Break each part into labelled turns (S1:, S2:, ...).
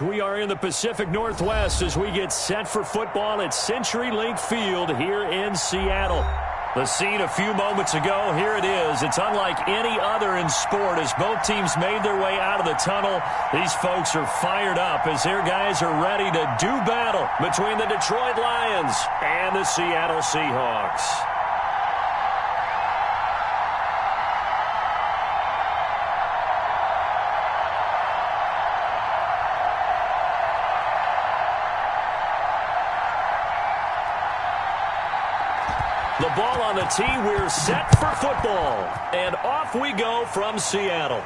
S1: We are in the Pacific Northwest as we get set for football at CenturyLink Field here in Seattle. The scene a few moments ago, here it is. It's unlike any other in sport as both teams made their way out of the tunnel. These folks are fired up as their guys are ready to do battle between the Detroit Lions and the Seattle Seahawks. The ball on the tee, we're set for football. And off we go from Seattle.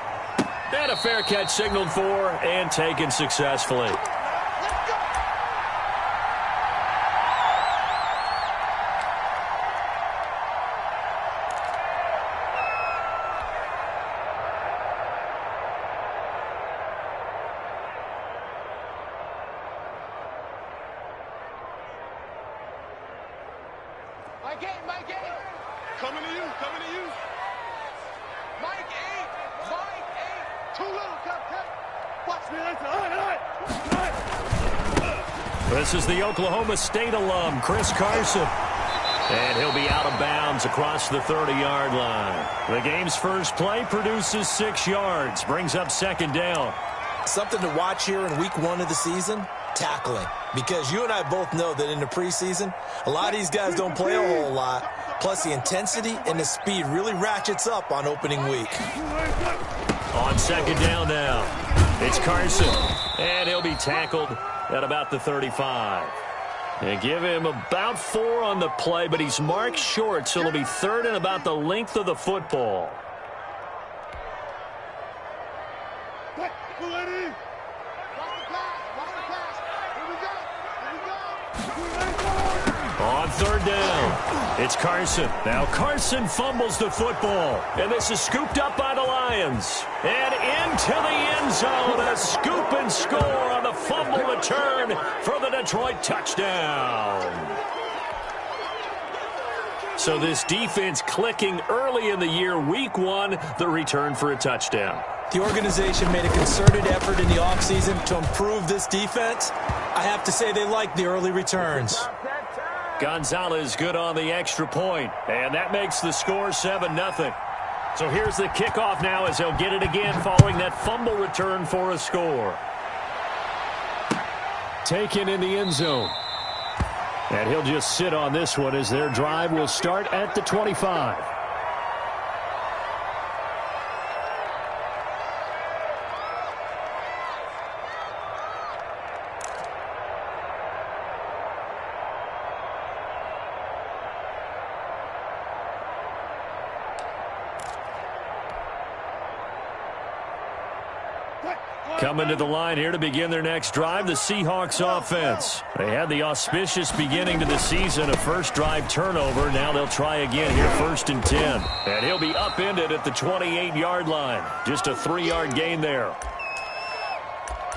S1: And a fair catch signaled for and taken successfully.
S2: Mike 8. Coming to you. Mike 8. Too little, cut. Watch me.
S1: This is the Oklahoma State alum, Chris Carson. And he'll be out of bounds across the 30-yard line. The game's first play produces 6 yards, brings up second down.
S3: Something to watch here in week 1 of the season, tackling. Because you and I both know that in the preseason, a lot of these guys don't play a whole lot. Plus, the intensity and the speed really ratchets up on opening week.
S1: On second down now, it's Carson. And he'll be tackled at about the 35. They give him about 4 on the play, but he's marked short, so it'll be third and about the length of the football. On third down, it's Carson. Now Carson fumbles the football, and this is scooped up by the Lions. And into the end zone, a scoop and score on the fumble return for the Detroit touchdown. So this defense clicking early in the year, week 1, the return for a touchdown.
S3: The organization made a concerted effort in the offseason to improve this defense. I have to say they like the early returns.
S1: Gonzalez good on the extra point, and that makes the score 7-0. So here's the kickoff now as they'll get it again following that fumble return for a score. Taken in the end zone. And he'll just sit on this one as their drive will start at the 25. Coming to the line here to begin their next drive, the Seahawks offense. They had the auspicious beginning to the season, a first drive turnover. Now they'll try again here, 1st and 10. And he'll be upended at the 28-yard line. Just a 3-yard gain there.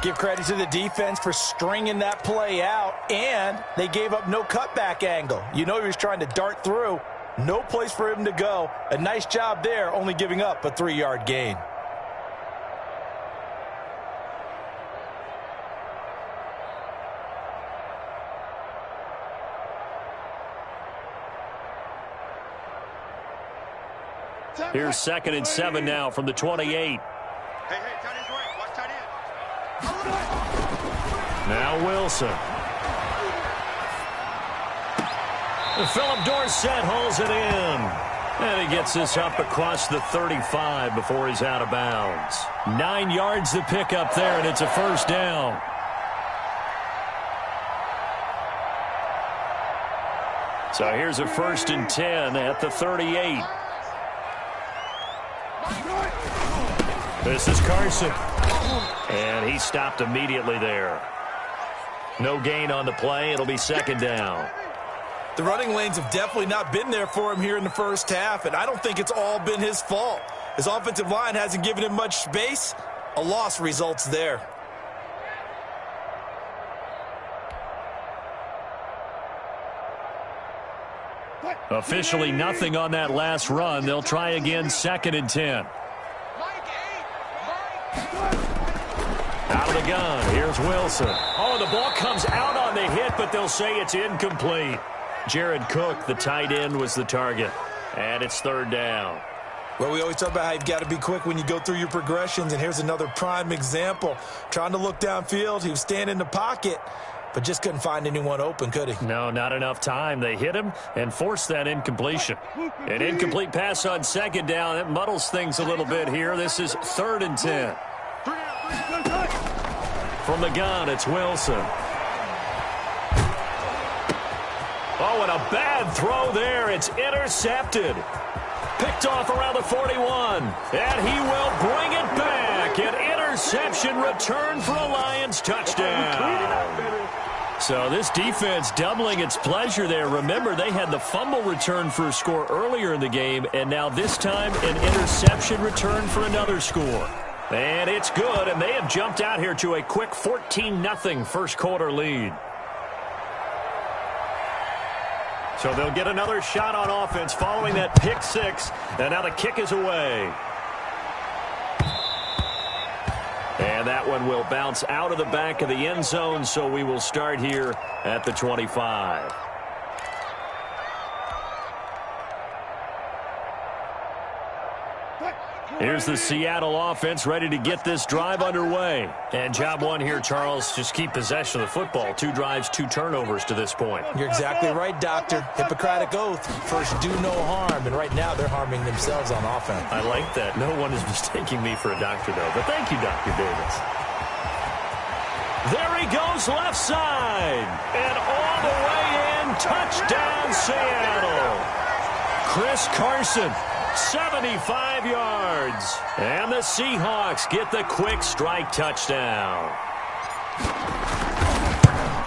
S3: Give credit to the defense for stringing that play out, and they gave up no cutback angle. You know he was trying to dart through. No place for him to go. A nice job there, only giving up a 3-yard gain.
S1: Here's 2nd and 7 now from the 28.
S2: Hey, tight end's right. Watch tight end.
S1: Now Wilson. And Philip Dorsett hauls it in. And he gets this up across the 35 before he's out of bounds. 9 yards to pick up there, and it's a first down. So here's a 1st and 10 at the 38. This is Carson. And he stopped immediately there. No gain on the play. It'll be 2nd down.
S3: The running lanes have definitely not been there for him here in the first half, and I don't think it's all been his fault. His offensive line hasn't given him much space. A loss results there.
S1: Officially nothing on that last run. They'll try again, 2nd and 10. Out of the gun, here's Wilson. Oh, the ball comes out on the hit, but they'll say it's incomplete. Jared Cook, the tight end, was the target. And it's third down.
S3: Well, we always talk about how you've got to be quick when you go through your progressions, and here's another prime example. Trying to look downfield, he was standing in the pocket, but just couldn't find anyone open, could he?
S1: No, not enough time. They hit him and forced that incompletion. An incomplete pass on second down. It muddles things a little bit here. This is 3rd and 10. From the gun, it's Wilson. Oh, and a bad throw there. It's intercepted. Picked off around the 41. And he will bring it back. An interception return for a Lions touchdown. So this defense doubling its pleasure there. Remember, they had the fumble return for a score earlier in the game, and now this time an interception return for another score. And it's good, and they have jumped out here to a quick 14-0 first quarter lead. So they'll get another shot on offense following that pick six, and now the kick is away. And that one will bounce out of the back of the end zone, so we will start here at the 25. Here's the Seattle offense ready to get this drive underway. And job one here, Charles, just keep possession of the football. 2 drives, 2 turnovers to this point.
S3: You're exactly right, Doctor. Hippocratic oath. First, do no harm. And right now, they're harming themselves on offense.
S1: I like that. No one is mistaking me for a doctor, though. But thank you, Dr. Davis. There he goes, left side. And all the way in, touchdown, Seattle. Chris Carson. 75 yards. And the Seahawks get the quick strike touchdown.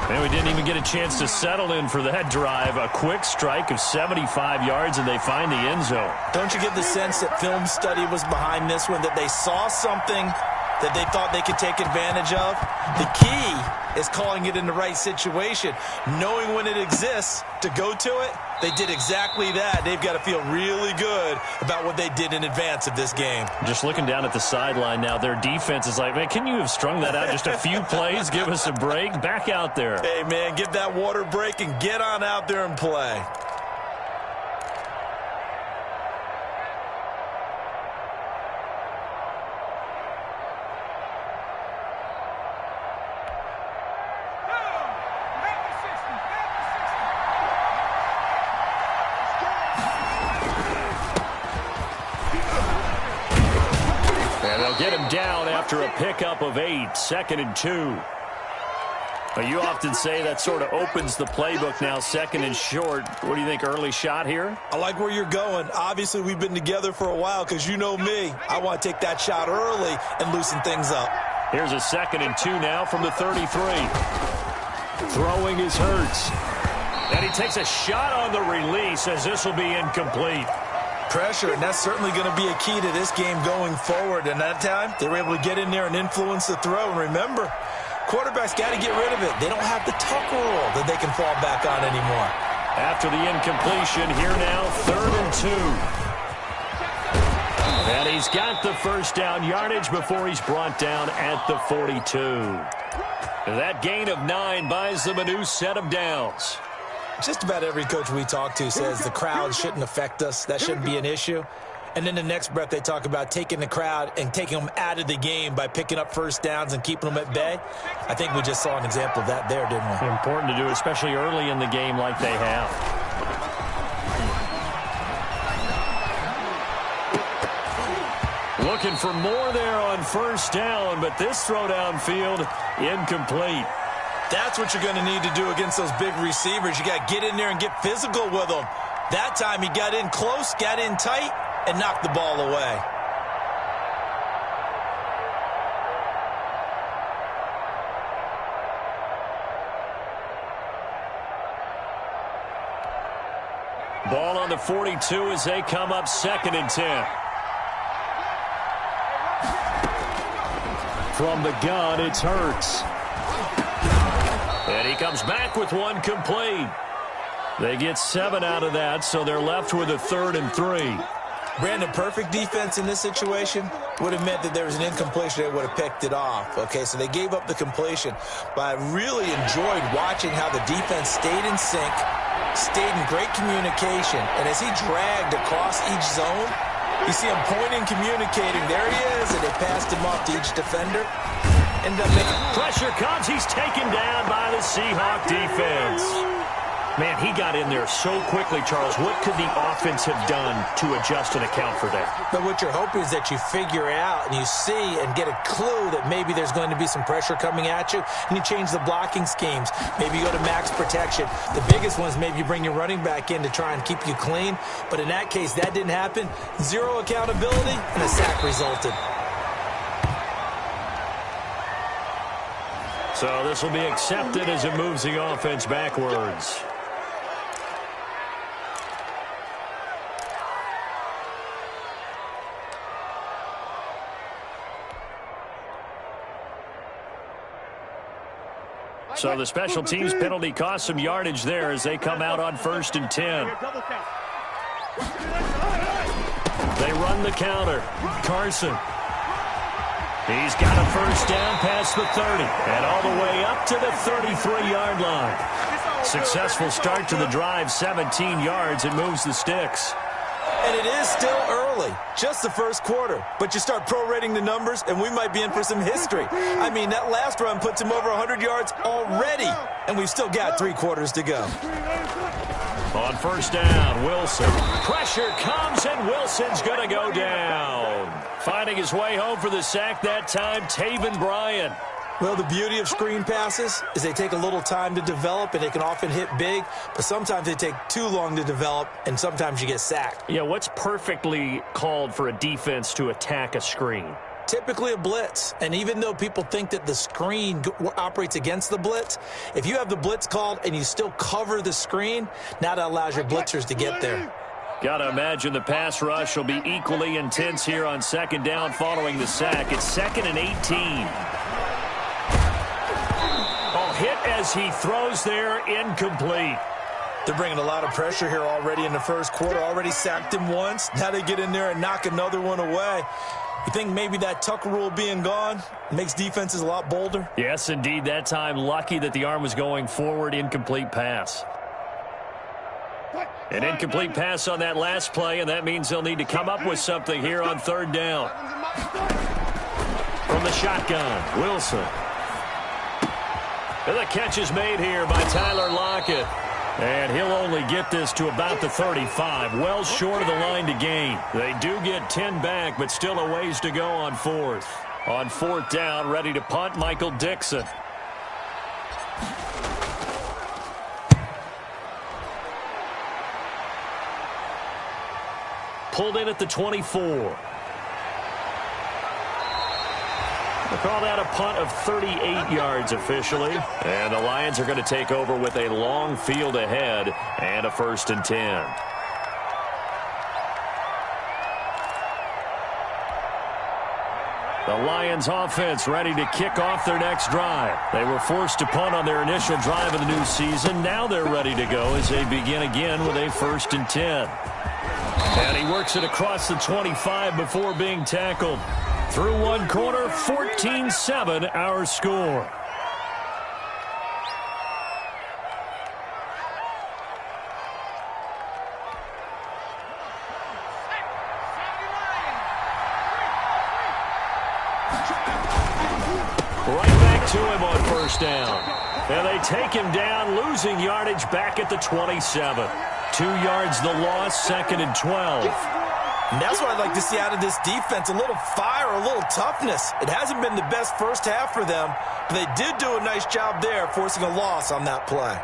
S1: And we didn't even get a chance to settle in for that drive. A quick strike of 75 yards, and they find the end zone.
S3: Don't you get the sense that film study was behind this one, that they saw something that they thought they could take advantage of? The key is calling it in the right situation, knowing when it exists to go to it. They did exactly that. They've got to feel really good about what they did in advance of this game.
S1: Just looking down at the sideline now, their defense is like, man, can you have strung that out just a few plays? Give us a break. Back out there.
S3: Hey, man, give that water break and get on out there and play.
S1: Get him down after a pickup of 8, 2nd and 2. You often say that sort of opens the playbook now, 2nd and short. What do you think, early shot here?
S3: I like where you're going. Obviously, we've been together for a while because you know me. I want to take that shot early and loosen things up.
S1: Here's a 2nd and 2 now from the 33. Throwing is Hurts. And he takes a shot on the release as this will be incomplete.
S3: Pressure, and that's certainly going to be a key to this game going forward. And that time, they were able to get in there and influence the throw. And remember, quarterbacks got to get rid of it. They don't have the tuck rule that they can fall back on anymore.
S1: After the incompletion, here now, 3rd and 2. And he's got the first down yardage before he's brought down at the 42. That gain of 9 buys them a new set of downs.
S3: Just about every coach we talk to says the crowd shouldn't affect us. That shouldn't be an issue. And then the next breath they talk about taking the crowd and taking them out of the game by picking up first downs and keeping them at bay. I think we just saw an example of that there, didn't we?
S1: Important to do, especially early in the game like they have. Looking for more there on first down, but this throw downfield incomplete.
S3: That's what you're going to need to do against those big receivers. You got to get in there and get physical with them. That time he got in close, got in tight, and knocked the ball away.
S1: Ball on the 42 as they come up 2nd and 10. From the gun, it's Hurts. And he comes back with one complete. They get 7 out of that, so they're left with a 3rd and 3.
S3: Brandon, perfect defense in this situation would have meant that there was an incompletion that would have picked it off. Okay, so they gave up the completion. But I really enjoyed watching how the defense stayed in sync, stayed in great communication. And as he dragged across each zone, you see him pointing, communicating. There he is, and they passed him off to each defender. Ended up making...
S1: Pressure comes. He's taken down by the Seahawk defense. Man, he got in there so quickly, Charles. What could the offense have done to adjust and account for that?
S3: But what you're hoping is that you figure out and you see and get a clue that maybe there's going to be some pressure coming at you, and you change the blocking schemes. Maybe you go to max protection. The biggest one is maybe you bring your running back in to try and keep you clean. But in that case, that didn't happen. Zero accountability, and a sack resulted.
S1: So this will be accepted as it moves the offense backwards. So the special teams penalty cost some yardage there as they come out on 1st and 10. They run the counter. Carson. He's got a first down past the 30 and all the way up to the 33-yard line. Successful start to the drive, 17 yards, and moves the sticks.
S3: And it is still early, just the first quarter. But you start prorating the numbers, and we might be in for some history. I mean, that last run puts him over 100 yards already, and we've still got 3 quarters to go.
S1: On first down, Wilson. Pressure comes, and Wilson's going to go down. Finding his way home for the sack that time, Taven Bryan.
S3: Well, the beauty of screen passes is they take a little time to develop, and they can often hit big, but sometimes they take too long to develop, and sometimes you get sacked.
S1: Yeah, what's perfectly called for a defense to attack a screen?
S3: Typically a blitz, and even though people think that the screen operates against the blitz, if you have the blitz called and you still cover the screen, now that allows your blitzers to get there.
S1: Got to imagine the pass rush will be equally intense here on 2nd down following the sack. It's 2nd and 18. Hit as he throws there, incomplete.
S3: They're bringing a lot of pressure here already in the first quarter. Already sacked him once. Now they get in there and knock another one away. You think maybe that Tucker rule being gone makes defenses a lot bolder?
S1: Yes, indeed. That time, lucky that the arm was going forward. Incomplete pass. An incomplete pass on that last play, and that means they'll need to come up with something here on 3rd down. From the shotgun, Wilson. And the catch is made here by Tyler Lockett. And he'll only get this to about the 35. Well short of the line to gain. They do get 10 back, but still a ways to go on 4th. On 4th down, ready to punt, Michael Dixon. Pulled in at the 24. We'll call that a punt of 38 yards officially. And the Lions are going to take over with a long field ahead and a 1st and 10. The Lions offense ready to kick off their next drive. They were forced to punt on their initial drive of the new season. Now they're ready to go as they begin again with a 1st and 10. And he works it across the 25 before being tackled. Through one quarter, 14-7 our score. Right back to him on 1st down. And they take him down, losing yardage back at the 27. 2 yards the loss, 2nd and 12.
S3: And that's what I'd like to see out of this defense, a little fire, a little toughness. It hasn't been the best first half for them, but they did do a nice job there, forcing a loss on that play.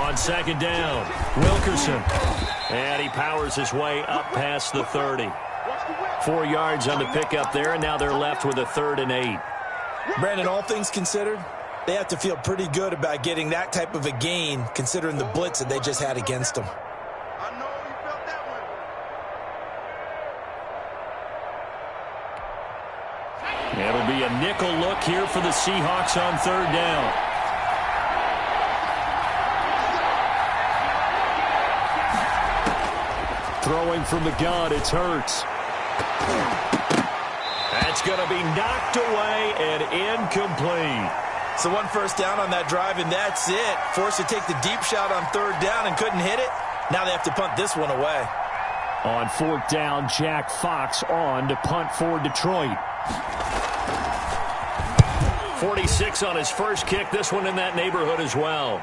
S1: On 2nd down, Wilkerson. And he powers his way up past the 30. 4 yards on the pickup there, and now they're left with a 3rd and 8.
S3: Brandon, all things considered, they have to feel pretty good about getting that type of a gain considering the blitz that they just had against them.
S2: I know you felt that one.
S1: It'll be a nickel look here for the Seahawks on third down. Throwing from the gun, it's Hurts. That's going to be knocked away and incomplete.
S3: So one first down on that drive, and that's it. Forced to take the deep shot on third down and couldn't hit it. Now they have to punt this one away.
S1: On fourth down, Jack Fox on to punt for Detroit. 46 on his first kick. This one in that neighborhood as well.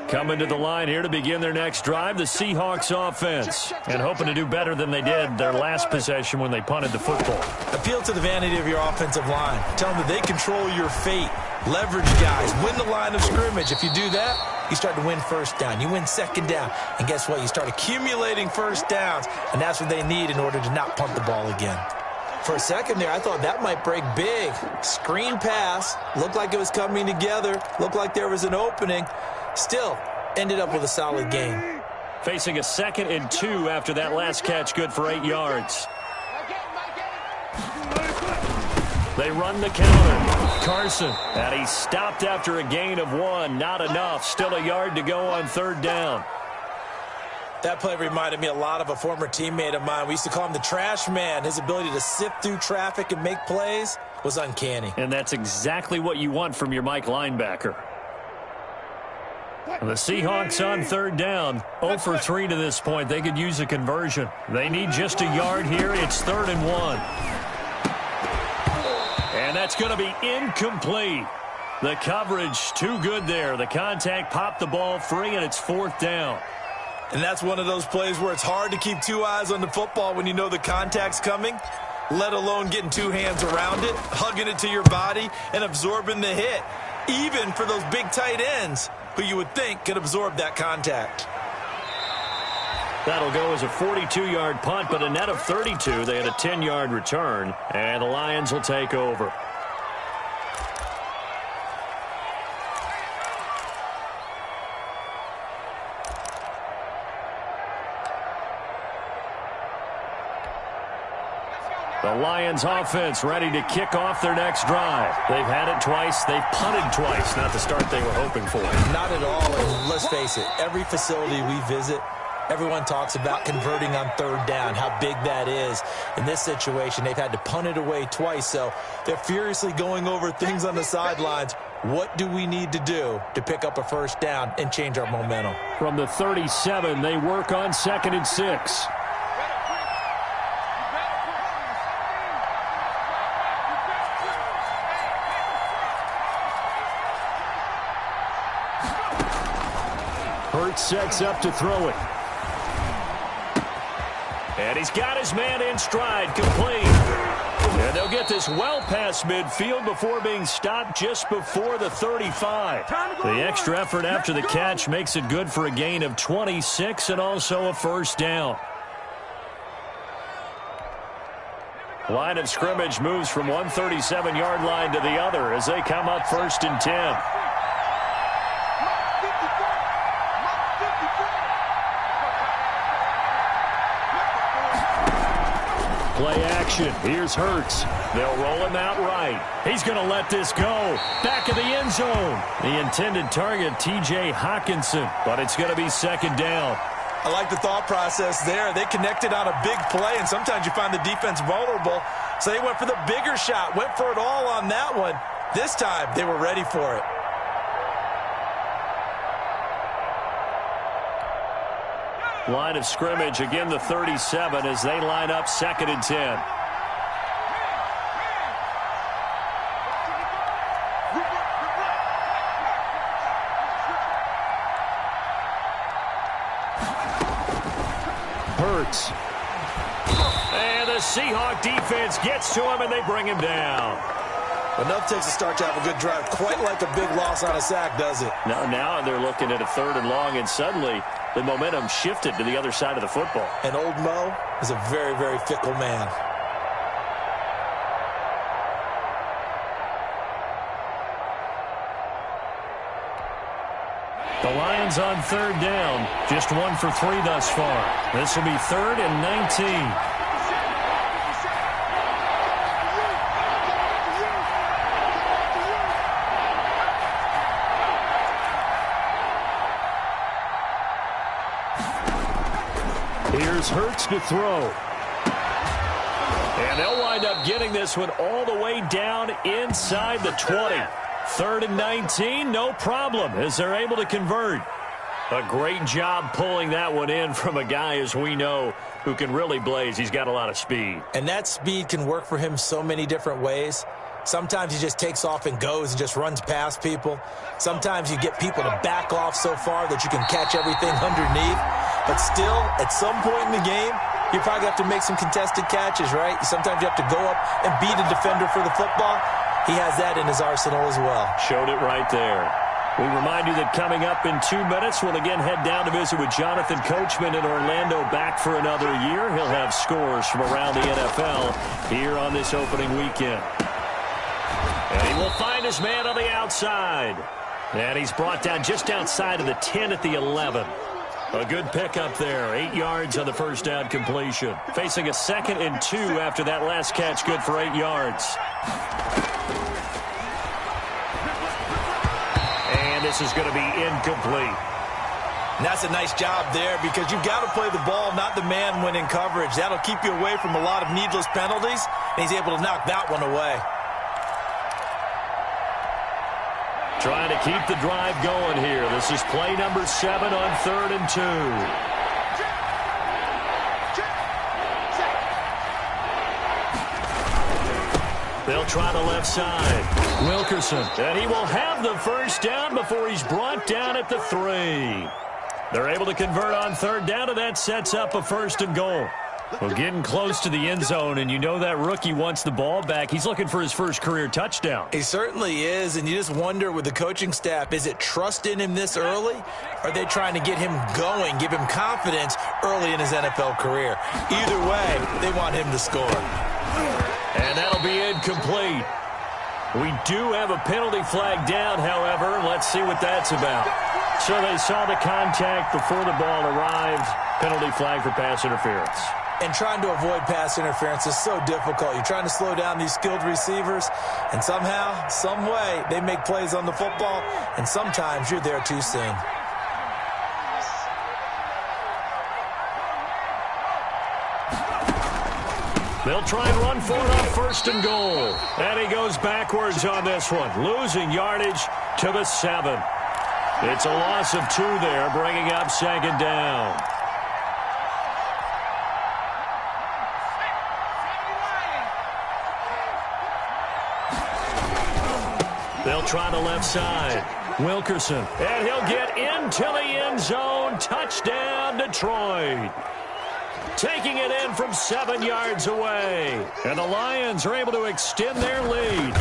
S1: Coming to the line here to begin their next drive, the Seahawks offense. And hoping to do better than they did their last possession when they punted the football.
S3: Appeal to the vanity of your offensive line. Tell them that they control your fate. Leverage guys. Win the line of scrimmage. If you do that, you start to win first down. You win second down. And guess what? You start accumulating first downs. And that's what they need in order to not punt the ball again. For a second there, I thought that might break big. Screen pass. Looked like it was coming together. Looked like there was an opening. Still, ended up with a solid gain.
S1: Facing a 2nd and 2 after that last catch, good for 8 yards. They run the counter. Carson, and he stopped after a gain of 1. Not enough. Still a yard to go on third down.
S3: That play reminded me a lot of a former teammate of mine. We used to call him the trash man. His ability to sift through traffic and make plays was uncanny.
S1: And that's exactly what you want from your Mike linebacker. The Seahawks on third down, 0 for 3 to this point. They could use a conversion. They need just a yard here. It's 3rd and 1. And that's going to be incomplete. The coverage too good there. The contact popped the ball free, and it's 4th down.
S3: And that's one of those plays where it's hard to keep 2 eyes on the football when you know the contact's coming, let alone getting 2 hands around it, hugging it to your body, and absorbing the hit. Even for those big tight ends who you would think could absorb that contact.
S1: That'll go as a 42-yard punt, but a net of 32. They had a 10-yard return, and the Lions will take over. The Lions offense ready to kick off their next drive. They've had it twice. They've punted twice. Not the start they were hoping for.
S3: Not at all. And let's face it, every facility we visit, everyone talks about converting on third down, how big that is. In this situation, they've had to punt it away twice, so they're furiously going over things on the sidelines. What do we need to do to pick up a first down and change our momentum?
S1: From the 37, they work on 2nd and 6. Hurts sets up to throw it. And he's got his man in stride, complete. And they'll get this well past midfield before being stopped just before the 35. The extra effort after the catch makes it good for a gain of 26 and also a first down. Line of scrimmage moves from one 37-yard line to the other as they come up 1st and 10. Play action. Here's Hurts. They'll roll him out right. He's going to let this go. Back of the end zone. The intended target, T.J. Hawkinson, but it's going to be 2nd down.
S3: I like the thought process there. They connected on a big play, and sometimes you find the defense vulnerable. So they went for the bigger shot, went for it all on that one. This time, they were ready for it.
S1: Line of scrimmage, again the 37 as they line up 2nd and 10. Hurts. And the Seahawk defense gets to him, and they bring him down.
S3: Enough takes a start to have a good drive. Quite like a big loss on a sack, does it?
S1: Now they're looking at a 3rd and long, and suddenly the momentum shifted to the other side of the football.
S3: And old Mo is a very, very fickle man.
S1: The Lions on 3rd down. Just 1 for 3 thus far. This will be 3rd and 19. Here's Hurts to throw. And they'll wind up getting this one all the way down inside the 20. 3rd and 19, no problem, as they're able to convert. A great job pulling that one in from a guy, as we know, who can really blaze. He's got a lot of speed.
S3: And that speed can work for him so many different ways. Sometimes he just takes off and goes and just runs past people. Sometimes you get people to back off so far that you can catch everything underneath. But still, at some point in the game, you probably have to make some contested catches, right? Sometimes you have to go up and beat a defender for the football. He has that in his arsenal as well.
S1: Showed it right there. We remind you that coming up in 2 minutes, we'll again head down to visit with Jonathan Coachman in Orlando, back for another year. He'll have scores from around the NFL here on this opening weekend. And he will find his man on the outside. And he's brought down just outside of the 10 at the 11. A good pickup there. 8 yards on the first down completion. Facing a 2nd and 2 after that last catch, good for 8 yards. And this is going to be incomplete.
S3: And that's a nice job there, because you've got to play the ball, not the man when in coverage. That'll keep you away from a lot of needless penalties, and he's able to knock that one away.
S1: Trying to keep the drive going here. This is play number 7 on 3rd and 2. They'll try the left side. Wilkerson. And he will have the first down before he's brought down at the 3. They're able to convert on 3rd down, and that sets up a 1st and goal. Well, getting close to the end zone, and you know that rookie wants the ball back. He's looking for his first career touchdown.
S3: He certainly is, and you just wonder with the coaching staff, is it trust in him this early? Or are they trying to get him going, give him confidence early in his NFL career? Either way, they want him to score.
S1: And that'll be incomplete. We do have a penalty flag down, however. Let's see what that's about. So they saw the contact before the ball arrived. Penalty flag for pass interference.
S3: And trying to avoid pass interference is so difficult. You're trying to slow down these skilled receivers, and somehow, some way, they make plays on the football, and sometimes you're there too soon.
S1: They'll try and run for it on 1st and goal. And he goes backwards on this one, losing yardage to the 7. It's a loss of 2 there, bringing up 2nd down. They'll try the left side. Wilkerson. And he'll get into the end zone. Touchdown, Detroit. Taking it in from 7 yards away. And the Lions are able to extend their lead.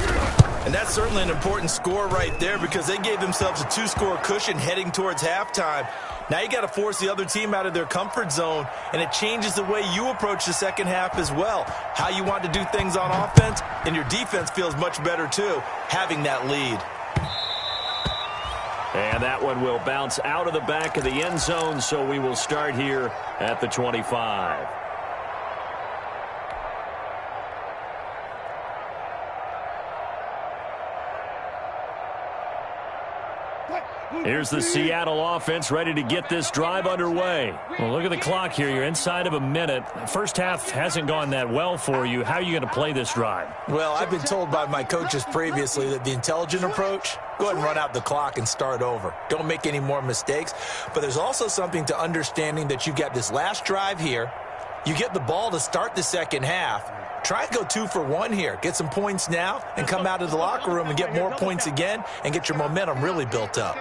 S3: And that's certainly an important score right there, because they gave themselves a 2-score cushion heading towards halftime. Now you got to force the other team out of their comfort zone, and it changes the way you approach the second half as well. How you want to do things on offense, and your defense feels much better too, having that lead.
S1: And that one will bounce out of the back of the end zone, so we will start here at the 25. Here's the Seattle offense ready to get this drive underway. Well, look at the clock here. You're inside of a minute. First half hasn't gone that well for you. How are you going to play this drive?
S3: Well, I've been told by my coaches previously that the intelligent approach, go ahead and run out the clock and start over. Don't make any more mistakes. But there's also something to understanding that you get this last drive here. You get the ball to start the second half. Try and go 2 for 1 here. Get some points now and come out of the locker room and get more points again and get your momentum really built up.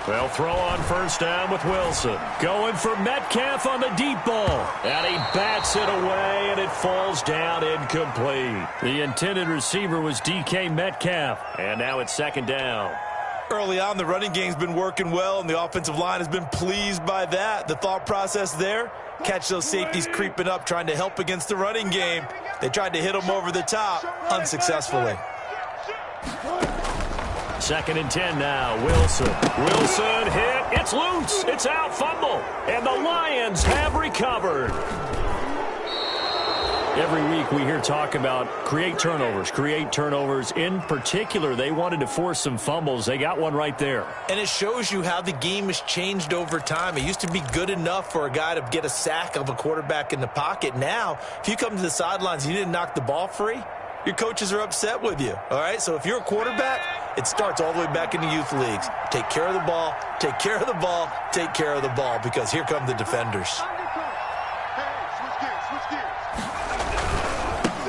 S1: They'll throw on first down with Wilson. Going for Metcalf on the deep ball. And he bats it away, and it falls down incomplete. The intended receiver was DK Metcalf. And now it's second down.
S3: Early on, the running game's been working well, and the offensive line has been pleased by that. The thought process there, catch those safeties creeping up, trying to help against the running game. They tried to hit them over the top, unsuccessfully.
S1: Second and 10 now. Wilson hit. It's loose. It's out. Fumble. And the Lions have recovered. Every week we hear talk about create turnovers. In particular, they wanted to force some fumbles. They got one right there.
S3: And it shows you how the game has changed over time. It used to be good enough for a guy to get a sack of a quarterback in the pocket. Now, if you come to the sidelines and you didn't knock the ball free, your coaches are upset with you. All right, so if you're a quarterback, it starts all the way back in the youth leagues. Take care of the ball, take care of the ball, take care of the ball, because here come the defenders.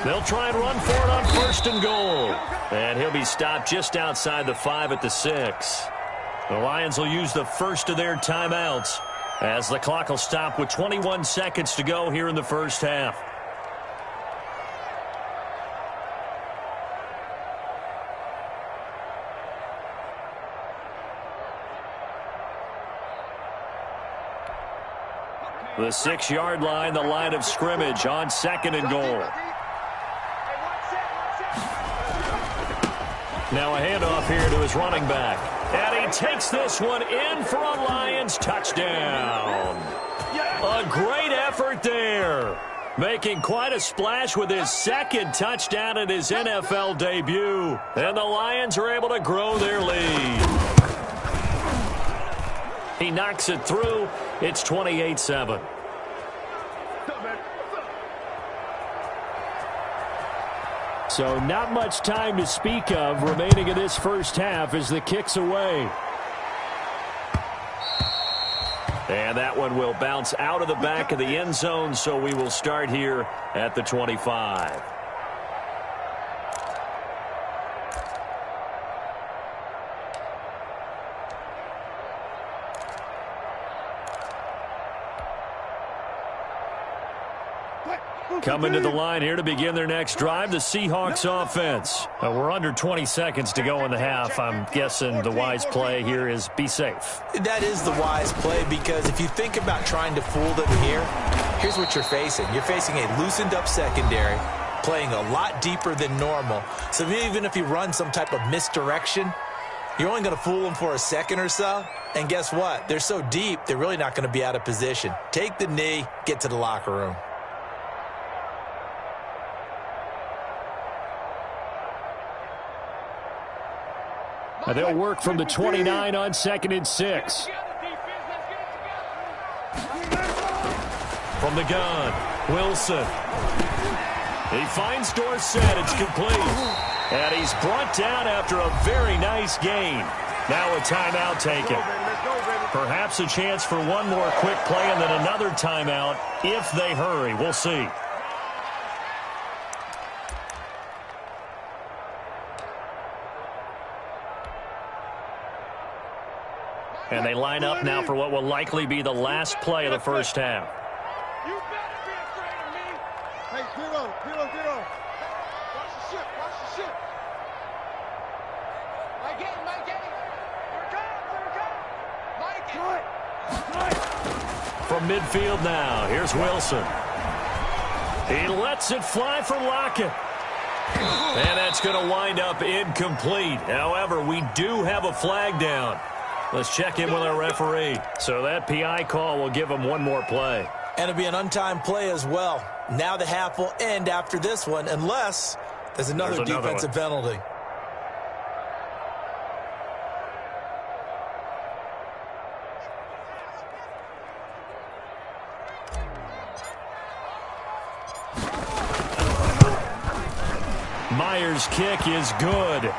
S1: They'll try and run for it on first and goal. And he'll be stopped just outside the 5 at the 6. The Lions will use the first of their timeouts as the clock will stop with 21 seconds to go here in the first half. The 6-yard line, the line of scrimmage on second and goal. Now a handoff here to his running back. And he takes this one in for a Lions touchdown. A great effort there. Making quite a splash with his second touchdown in his NFL debut. And the Lions are able to grow their lead. He knocks it through. It's 28-7. So not much time to speak of remaining in this first half as the kick's away. And that one will bounce out of the back of the end zone, so we will start here at the 25. Coming to the line here to begin their next drive, the Seahawks offense. We're under 20 seconds to go in the half. I'm guessing the wise play here is be safe.
S3: That is the wise play, because if you think about trying to fool them here, here's what you're facing. You're facing a loosened up secondary, playing a lot deeper than normal. So even if you run some type of misdirection, you're only going to fool them for a second or so. And guess what? They're so deep, they're really not going to be out of position. Take the knee, get to the locker room.
S1: They'll work from the 29 on second and 6. From the gun, Wilson. He finds Dorsett. It's complete. And he's brought down after a very nice gain. Now a timeout taken. Perhaps a chance for one more quick play and then another timeout if they hurry. We'll see. And they line up now for what will likely be the last play of the first half.
S2: You better be afraid of me. Hey, zero. Watch the ship. Mike it. Here it comes.
S1: From midfield now, here's Wilson. He lets it fly for Lockett. And that's going to wind up incomplete. However, we do have a flag down. Let's check in with our referee. So that PI call will give him one more play.
S3: And it'll be an untimed play as well. Now the half will end after this one, unless there's another defensive penalty. Myers' kick is good.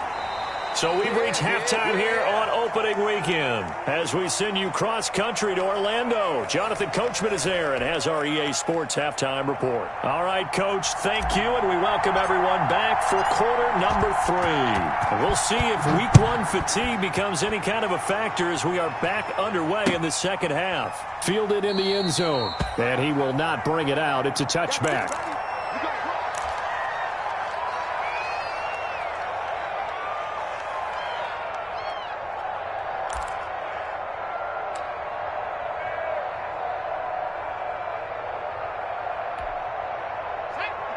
S1: So we've reached halftime here on opening weekend as we send you cross-country to Orlando. Jonathan Coachman is there and has our EA Sports halftime report. All right, Coach, thank you, and we welcome everyone back for quarter number 3. And we'll see if week 1 fatigue becomes any kind of a factor as we are back underway in the second half. Fielded in the end zone, and he will not bring it out. It's a touchback.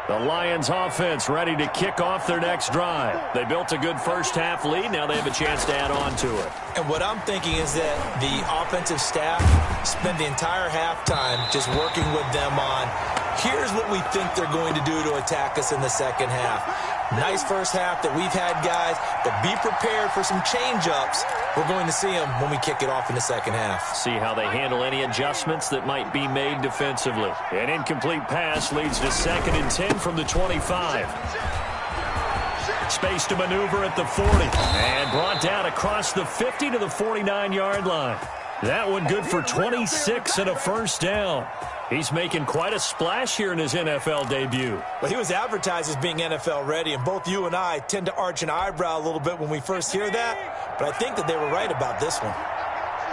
S1: The Lions offense ready to kick off their next drive. They built a good first-half lead. Now they have a chance to add on to it.
S3: And what I'm thinking is that the offensive staff spent the entire halftime just working with them on, here's what we think they're going to do to attack us in the second half. Nice first half that we've had, guys, but be prepared for some change-ups. We're going to see them when we kick it off in the second half.
S1: See how they handle any adjustments that might be made defensively. An incomplete pass leads to 2nd and 10 from the 25. Space to maneuver at the 40. And brought down across the 50 to the 49-yard line. That one good for 26 and a first down. He's making quite a splash here in his NFL debut.
S3: Well, he was advertised as being NFL ready, and both you and I tend to arch an eyebrow a little bit when we first hear that, but I think that they were right about this one.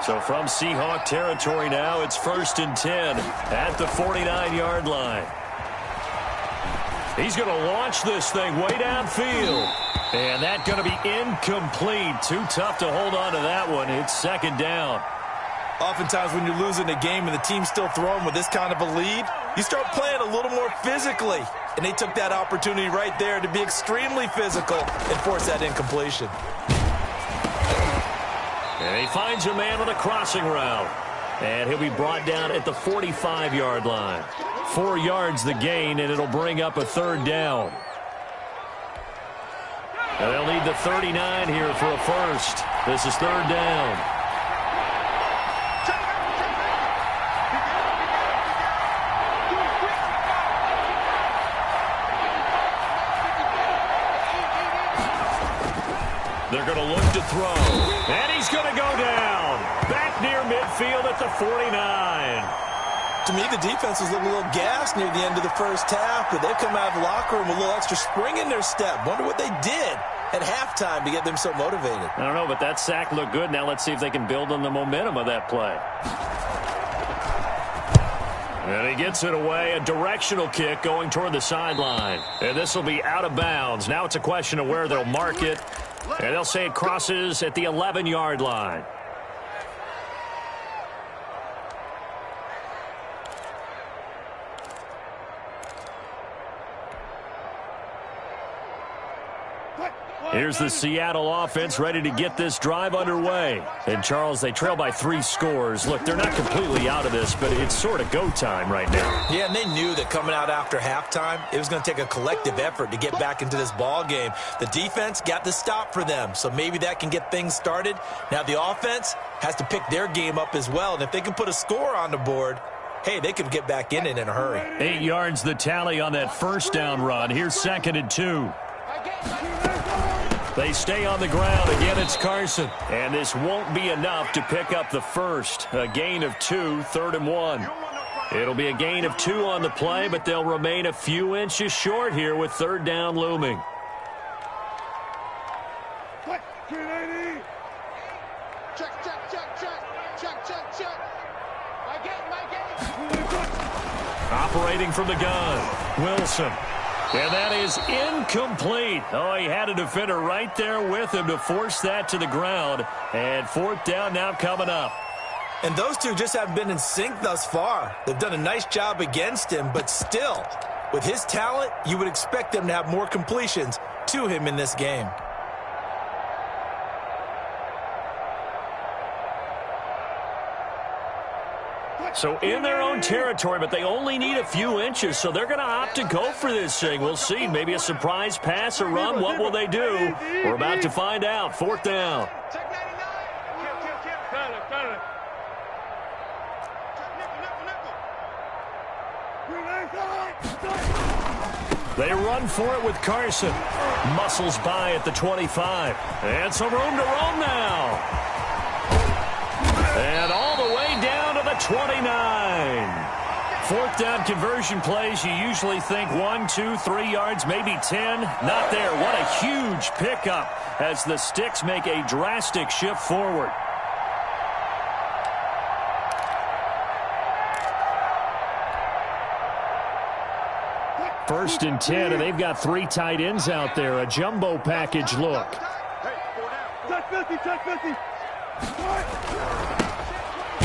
S1: So from Seahawk territory now, it's 1st and 10 at the 49-yard line. He's going to launch this thing way downfield. And that's going to be incomplete. Too tough to hold on to that one. It's 2nd down.
S3: Oftentimes when you're losing a game and the team's still throwing with this kind of a lead, you start playing a little more physically. And they took that opportunity right there to be extremely physical and force that incompletion.
S1: And he finds a man on a crossing route. And he'll be brought down at the 45-yard line. 4 yards the gain, and it'll bring up a 3rd down. And they'll need the 39 here for a first. This is 3rd down. They're going to look to throw. And he's going to go down. Back near midfield at the 49.
S3: To me, the defense was looking a little gassed near the end of the first half, but they've come out of the locker room with a little extra spring in their step. Wonder what they did at halftime to get them so motivated.
S1: I don't know, but that sack looked good. Now let's see if they can build on the momentum of that play. And he gets it away, a directional kick going toward the sideline. And this will be out of bounds. Now it's a question of where they'll mark it. And they'll say it crosses at the 11-yard line. Here's the Seattle offense ready to get this drive underway. And, Charles, they trail by 3 scores. Look, they're not completely out of this, but it's sort of go time right now.
S3: Yeah, and they knew that coming out after halftime, it was going to take a collective effort to get back into this ball game. The defense got the stop for them, so maybe that can get things started. Now the offense has to pick their game up as well, and if they can put a score on the board, hey, they could get back in it in a hurry.
S1: 8 yards the tally on that first down run. Here's 2nd and 2. They stay on the ground. Again, it's Carson. And this won't be enough to pick up the first. A gain of 2, 3rd and 1. It'll be a gain of 2 on the play, but they'll remain a few inches short here with 3rd down looming. Operating from the gun, Wilson. And that is incomplete. Oh, he had a defender right there with him to force that to the ground. And 4th down now coming up.
S3: And those two just haven't been in sync thus far. They've done a nice job against him, but still, with his talent, you would expect them to have more completions to him in this game.
S1: So in their own territory, but they only need a few inches, so they're going to opt to go for this thing. We'll see. Maybe a surprise pass or run. What will they do? We're about to find out. 4th down. They run for it with Carson. Muscles by at the 25. And some room to roam now. And all the way down to the 29. Fourth down conversion plays, you usually think 1, 2, 3 yards, maybe 10. Not there. What a huge pickup as the Sticks make a drastic shift forward. First and 10, and they've got 3 tight ends out there. A jumbo package look.
S2: Touch 50, touch 50.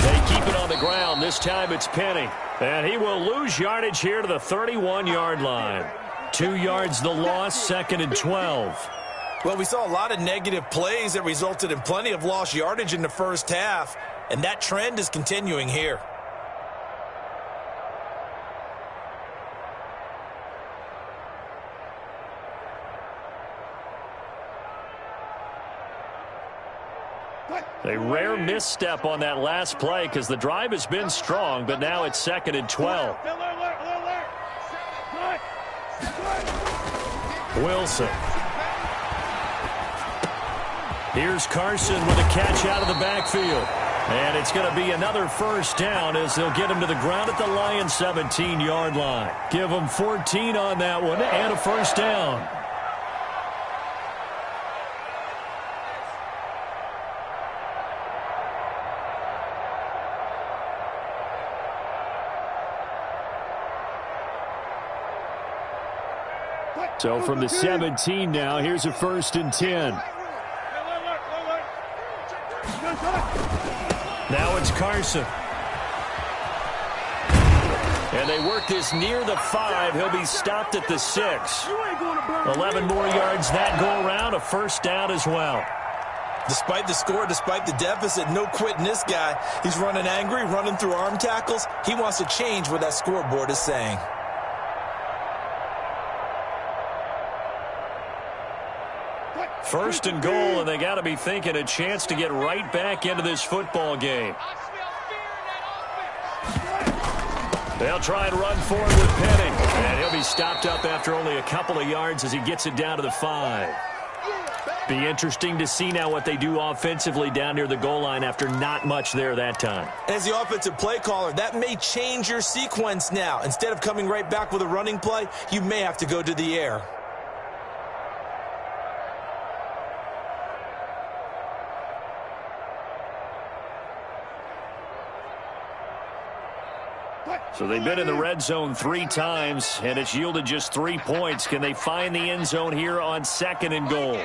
S1: They keep it on the ground. This time it's Penny. And he will lose yardage here to the 31-yard line. 2 yards the loss, 2nd and 12.
S3: Well, we saw a lot of negative plays that resulted in plenty of lost yardage in the first half, and that trend is continuing here.
S1: A rare misstep on that last play because the drive has been strong, but now it's 2nd and 12. Wilson. Here's Carson with a catch out of the backfield. And it's going to be another first down as they'll get him to the ground at the Lions' 17-yard line. Give him 14 on that one and a first down. So from the 17 now, here's a 1st and 10. Now it's Carson. And they work this near the 5. He'll be stopped at the 6. 11 more yards that go around, a first down as well.
S3: Despite the score, despite the deficit, no quitting this guy. He's running angry, running through arm tackles. He wants to change what that scoreboard is saying.
S1: First and goal, and they got to be thinking a chance to get right back into this football game. They'll try and run forward with Penny, and he'll be stopped up after only a couple of yards as he gets it down to the 5. Be interesting to see now what they do offensively down near the goal line after not much there that time.
S3: As the offensive play caller, that may change your sequence now. Instead of coming right back with a running play, you may have to go to the air.
S1: So they've been in the red zone 3 times, and it's yielded just 3 points. Can they find the end zone here on 2nd and goal?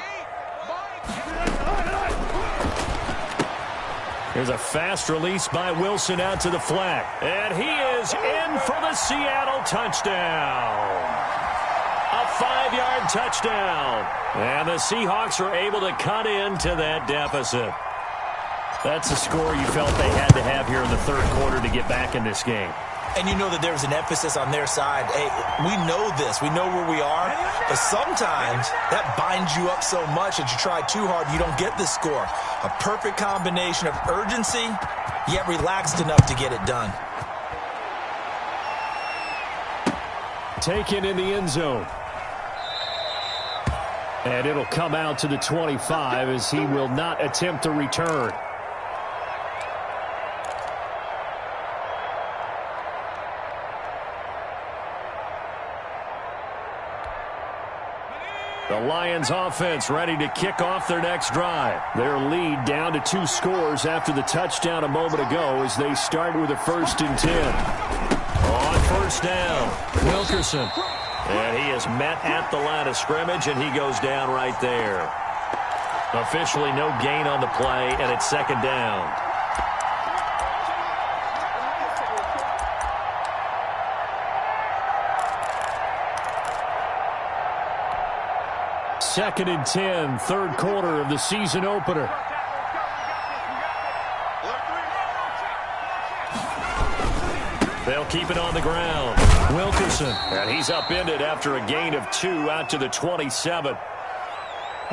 S1: Here's a fast release by Wilson out to the flat. And he is in for the Seattle touchdown. A 5-yard touchdown. And the Seahawks are able to cut into that deficit. That's a score you felt they had to have here in the 3rd quarter to get back in this game.
S3: And you know that there's an emphasis on their side. Hey, we know this. We know where we are. But sometimes that binds you up so much that you try too hard, you don't get the score. A perfect combination of urgency, yet relaxed enough to get it done.
S1: Taken in the end zone. And it'll come out to the 25 as he will not attempt to return. The Lions offense ready to kick off their next drive. Their lead down to 2 scores after the touchdown a moment ago as they start with a 1st and 10. On first down, Wilkerson. And he is met at the line of scrimmage, and he goes down right there. Officially no gain on the play, and it's 2nd down. Second and 10, 3rd quarter of the season opener. They'll keep it on the ground. Wilkerson, and he's upended after a gain of 2 out to the 27.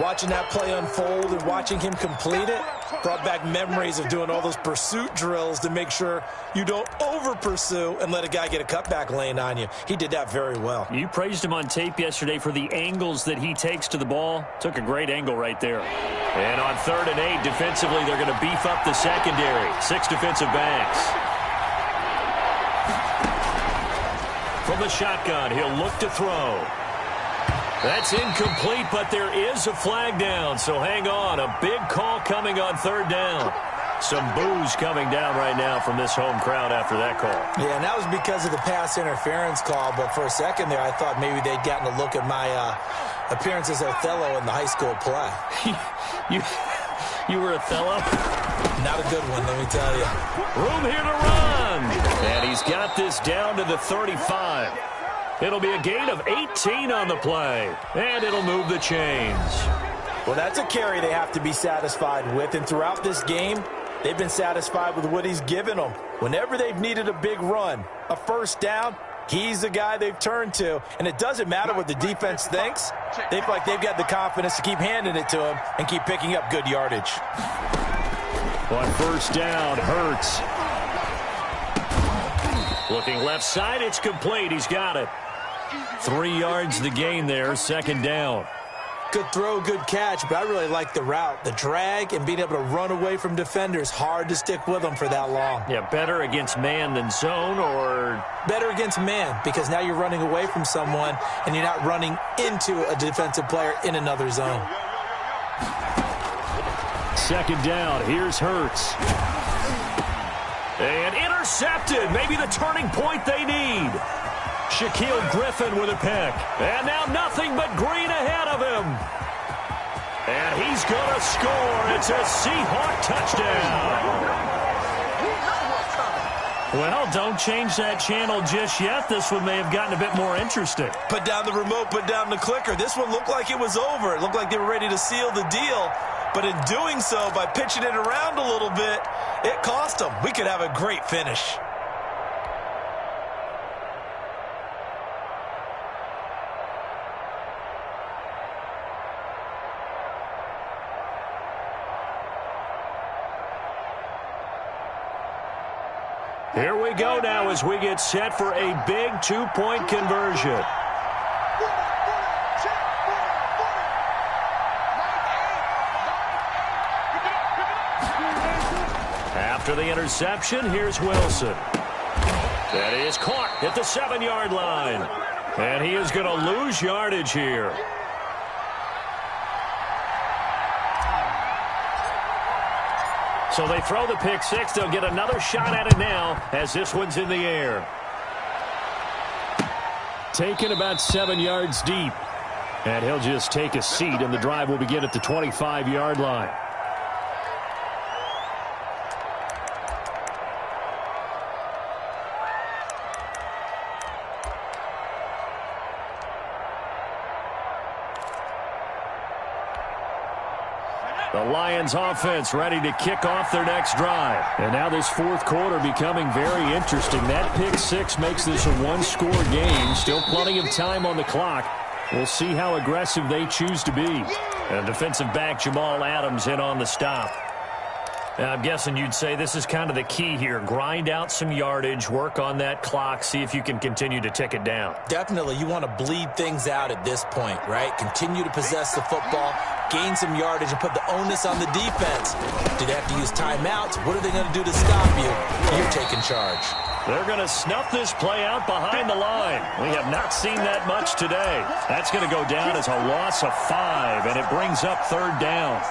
S3: Watching that play unfold and watching him complete it brought back memories of doing all those pursuit drills to make sure you don't over-pursue and let a guy get a cutback lane on you. He did that very well.
S1: You praised him on tape yesterday for the angles that he takes to the ball. Took a great angle right there. And on 3rd and 8, defensively, they're going to beef up the secondary. 6 defensive backs. From the shotgun, he'll look to throw. That's incomplete, but there is a flag down, so hang on. A big call coming on 3rd down. Some boos coming down right now from this home crowd after that call.
S3: Yeah, and that was because of the pass interference call, but for a second there I thought maybe they'd gotten a look at my appearance as Othello in the high school play.
S1: You were Othello?
S3: Not a good one, let me tell you.
S1: Room here to run. And he's got this down to the 35. It'll be a gain of 18 on the play, and it'll move the chains.
S3: Well, that's a carry they have to be satisfied with, and throughout this game, they've been satisfied with what he's given them. Whenever they've needed a big run, a first down, he's the guy they've turned to, and it doesn't matter what the defense thinks. They feel like they've got the confidence to keep handing it to him and keep picking up good yardage.
S1: On first down, Hurts. Looking left side, it's complete. He's got it. 3 yards the gain there, 2nd down.
S3: Good throw, good catch, but I really like the route. The drag and being able to run away from defenders. Hard to stick with them for that long.
S1: Yeah, better against man than zone, or?
S3: Better against man, because now you're running away from someone and you're not running into a defensive player in another zone.
S1: 2nd down, here's Hurts. And intercepted, maybe the turning point they need. Shaquille Griffin with a pick. And now nothing but green ahead of him. And he's going to score. It's a Seahawk touchdown. Well, don't change that channel just yet. This one may have gotten a bit more interesting.
S3: Put down the remote, put down the clicker. This one looked like it was over. It looked like they were ready to seal the deal. But in doing so, by pitching it around a little bit, it cost them. We could have a great finish.
S1: Here we go now as we get set for a big 2-point conversion. After the interception, here's Wilson. That is caught at the 7-yard line. And he is going to lose yardage here. So they throw the pick six. They'll get another shot at it now as this one's in the air. Taken about 7 yards deep. And he'll just take a seat, and the drive will begin at the 25-yard line. The Lions offense ready to kick off their next drive. And now this 4th quarter becoming very interesting. That pick six makes this a 1-score game. Still plenty of time on the clock. We'll see how aggressive they choose to be. And defensive back Jamal Adams in on the stop. Now, I'm guessing you'd say this is kind of the key here. Grind out some yardage, work on that clock, see if you can continue to tick it down.
S3: Definitely. You want to bleed things out at this point, right? Continue to possess the football, gain some yardage, and put the onus on the defense. Do they have to use timeouts? What are they going to do to stop you? You're taking charge.
S1: They're going to snuff this play out behind the line. We have not seen that much today. That's going to go down as a loss of 5, and it brings up 3rd down.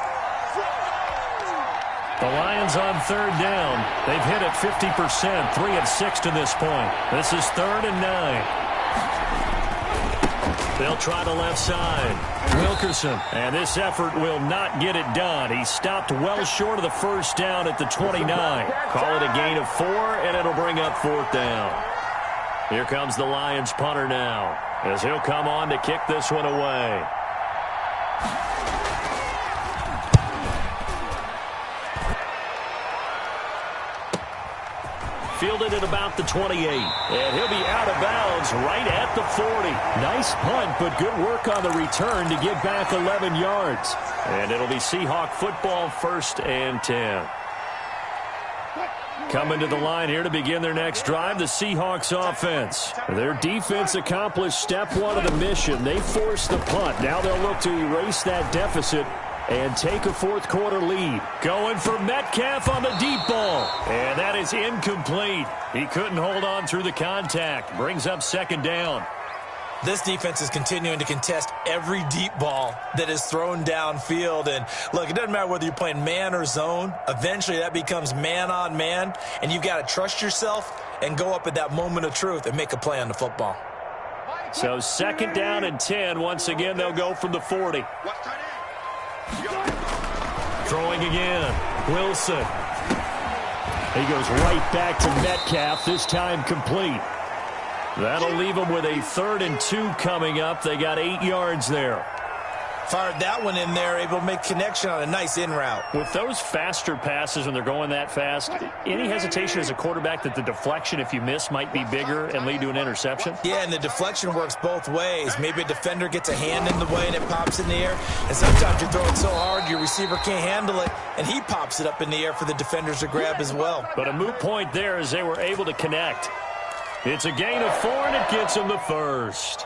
S1: The Lions on 3rd down. They've hit it 50%, 3 of 6 to this point. This is 3rd and 9. They'll try the left side. Wilkerson, and this effort will not get it done. He stopped well short of the first down at the 29. Call it a gain of 4, and it'll bring up 4th down. Here comes the Lions punter now, as he'll come on to kick this one away. Fielded at about the 28. And he'll be out of bounds right at the 40. Nice punt, but good work on the return to get back 11 yards. And it'll be Seahawk football, 1st and 10. Coming to the line here to begin their next drive, the Seahawks offense. Their defense accomplished step 1 of the mission. They forced the punt. Now they'll look to erase that deficit and take a 4th quarter lead. Going for Metcalf on the deep ball. And that is incomplete. He couldn't hold on through the contact. Brings up 2nd down.
S3: This defense is continuing to contest every deep ball that is thrown downfield. And, look, it doesn't matter whether you're playing man or zone. Eventually that becomes man on man, and you've got to trust yourself and go up at that moment of truth and make a play on the football.
S1: So 2nd down and 10. Once again, they'll go from the 40. Throwing again. Wilson. He goes right back to Metcalf, this time complete. That'll leave them with a 3rd and 2 coming up. They got 8 yards there.
S3: Fired that one in there, able to make connection on a nice in route.
S1: With those faster passes when they're going that fast, any hesitation as a quarterback that the deflection, if you miss, might be bigger and lead to an interception?
S3: Yeah, and the deflection works both ways. Maybe a defender gets a hand in the way and it pops in the air. And sometimes you throw it so hard your receiver can't handle it, and he pops it up in the air for the defenders to grab as well.
S1: But a moot point there as they were able to connect. It's a gain of 4, and it gets them the 1st.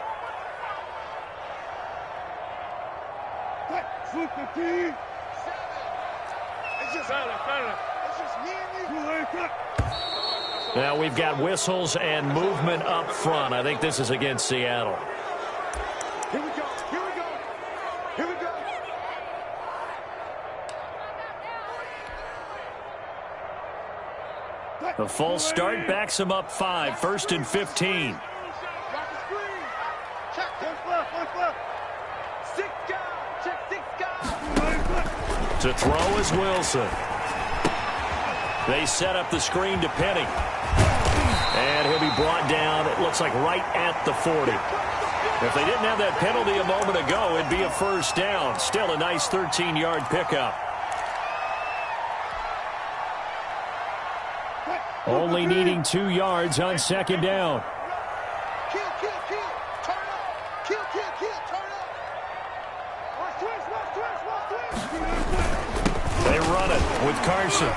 S1: Now we've got whistles and movement up front. I think this is against Seattle.
S2: Here we go. Here we go. Here we go.
S1: The false start backs him up 5. 1st and 15. To throw is Wilson. They set up the screen to Penny. And he'll be brought down, it looks like, right at the 40. If they didn't have that penalty a moment ago, it'd be a 1st down. Still a nice 13-yard pickup. Only needing 2 yards on 2nd down.
S2: Kill, kill, kill. Turn up. Kill, kill, kill. Turn up. Watch twist, watch twist, watch twist.
S1: They run it with Carson.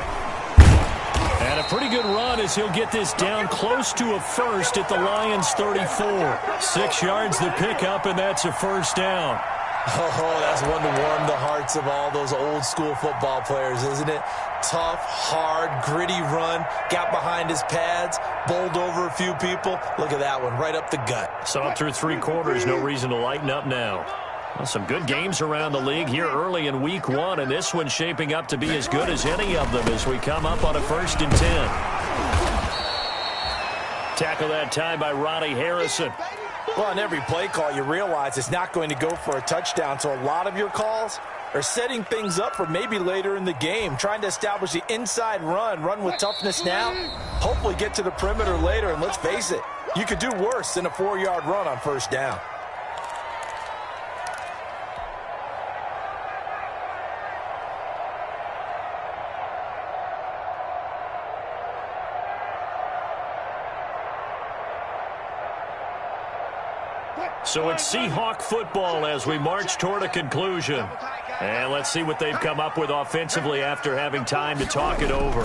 S1: And a pretty good run as he'll get this down close to a 1st at the Lions' 34. 6 yards the pickup, and that's a 1st down.
S3: Oh, that's one to warm the hearts of all those old-school football players, isn't it? Tough, hard, gritty run, got behind his pads, bowled over a few people. Look at that one, right up the gut.
S1: Saw through 3 quarters, no reason to lighten up now. Well, some good games around the league here early in week 1, and this one's shaping up to be as good as any of them as we come up on a 1st and 10. Tackle that time by Ronnie Harrison.
S3: Well, on every play call, you realize it's not going to go for a touchdown, so a lot of your calls are setting things up for maybe later in the game, trying to establish the inside run with toughness now, hopefully get to the perimeter later, and let's face it, you could do worse than a 4-yard run on 1st down.
S1: So it's Seahawk football as we march toward a conclusion. And let's see what they've come up with offensively after having time to talk it over.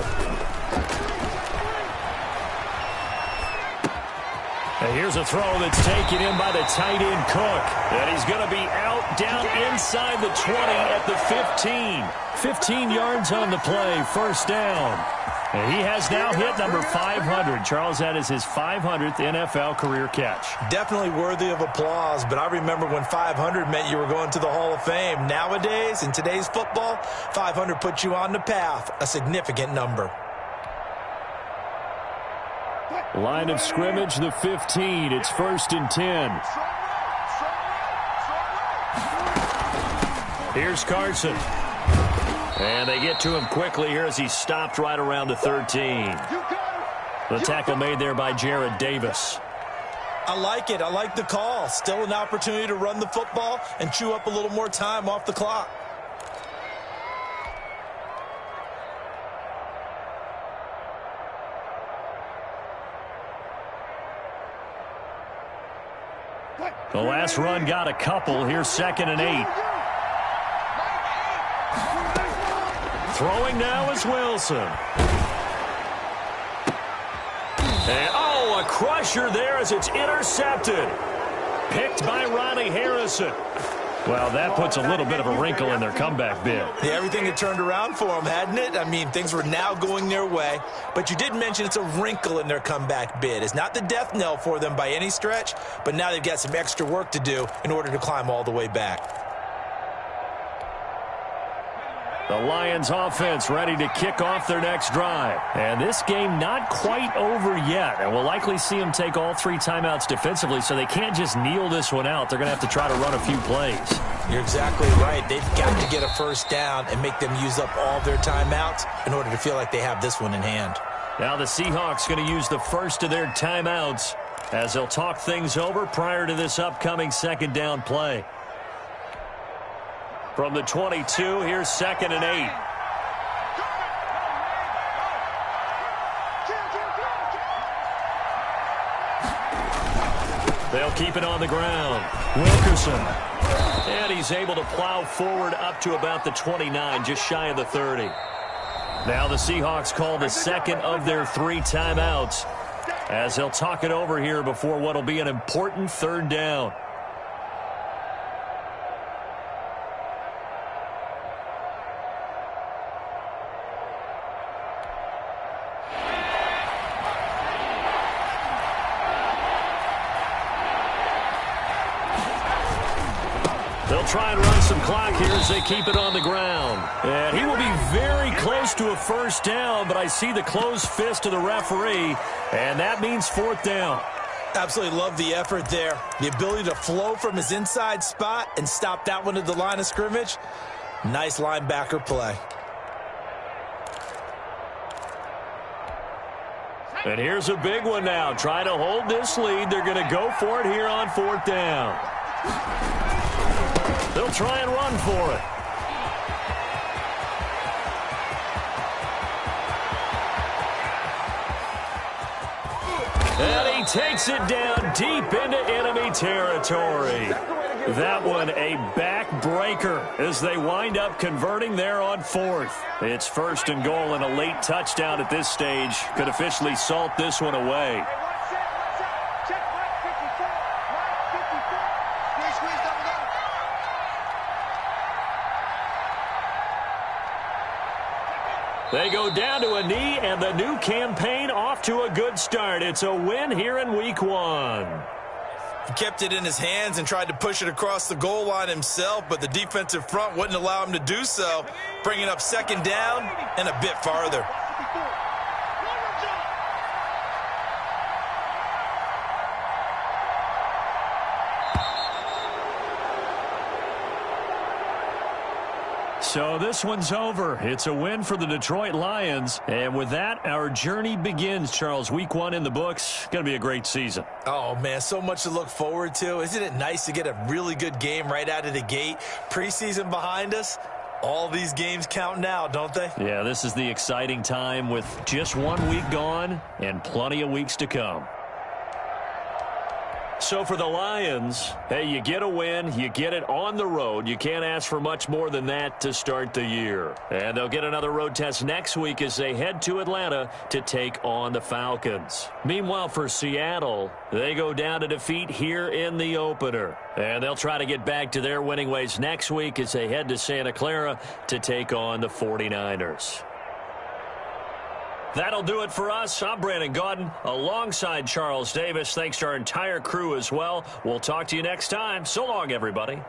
S1: And here's a throw that's taken in by the tight end Cook. And he's going to be out down inside the 20 at the 15. 15 yards on the play, 1st down. And he has now hit number 500. Charles, that is his 500th NFL career catch.
S3: Definitely worthy of applause, but I remember when 500 meant you were going to the Hall of Fame. Nowadays, in today's football, 500 puts you on the path, a significant number.
S1: Line of scrimmage, the 15. It's 1st and 10. Here's Carson. And they get to him quickly here as he's stopped right around the 13. The tackle made there by Jared Davis.
S3: I like it. I like the call. Still an opportunity to run the football and chew up a little more time off the clock.
S1: The last run got a couple. Here's 2nd and 8. Throwing now is Wilson. And, oh, a crusher there as it's intercepted. Picked by Ronnie Harrison. Well, that puts a little bit of a wrinkle in their comeback bid.
S3: Yeah, everything had turned around for them, hadn't it? I mean, things were now going their way. But you did mention it's a wrinkle in their comeback bid. It's not the death knell for them by any stretch, but now they've got some extra work to do in order to climb all the way back.
S1: The Lions offense ready to kick off their next drive. And this game not quite over yet. And we'll likely see them take all 3 timeouts defensively, so they can't just kneel this one out. They're going to have to try to run a few plays.
S3: You're exactly right. They've got to get a first down and make them use up all their timeouts in order to feel like they have this one in hand.
S1: Now the Seahawks going to use the first of their timeouts as they'll talk things over prior to this upcoming 2nd down play. From the 22, here's 2nd and 8. They'll keep it on the ground. Wilkerson. And he's able to plow forward up to about the 29, just shy of the 30. Now the Seahawks call the 2nd of their 3 timeouts as they'll talk it over here before what will be an important 3rd down. They'll try and run some clock here as they keep it on the ground. And he will be very close to a first down, but I see the closed fist of the referee, and that means 4th down.
S3: Absolutely love the effort there. The ability to flow from his inside spot and stop that one at the line of scrimmage. Nice linebacker play.
S1: And here's a big one now. Try to hold this lead. They're going to go for it here on 4th down. They'll try and run for it. And he takes it down deep into enemy territory. That one a backbreaker as they wind up converting there on 4th. It's 1st and goal, and a late touchdown at this stage could officially salt this one away. They go down to a knee, and the new campaign off to a good start. It's a win here in Week 1.
S3: He kept it in his hands and tried to push it across the goal line himself, but the defensive front wouldn't allow him to do so, bringing up 2nd down and a bit farther.
S1: So this one's over. It's a win for the Detroit Lions. And with that, our journey begins, Charles. Week 1 in the books. Going to be a great season.
S3: Oh, man, so much to look forward to. Isn't it nice to get a really good game right out of the gate? Preseason behind us. All these games count now, don't they?
S1: Yeah, this is the exciting time with just 1 week gone and plenty of weeks to come. So for the Lions, hey, you get a win, you get it on the road. You can't ask for much more than that to start the year. And they'll get another road test next week as they head to Atlanta to take on the Falcons. Meanwhile, for Seattle, they go down to defeat here in the opener. And they'll try to get back to their winning ways next week as they head to Santa Clara to take on the 49ers. That'll do it for us. I'm Brandon Gaudin alongside Charles Davis. Thanks to our entire crew as well. We'll talk to you next time. So long, everybody.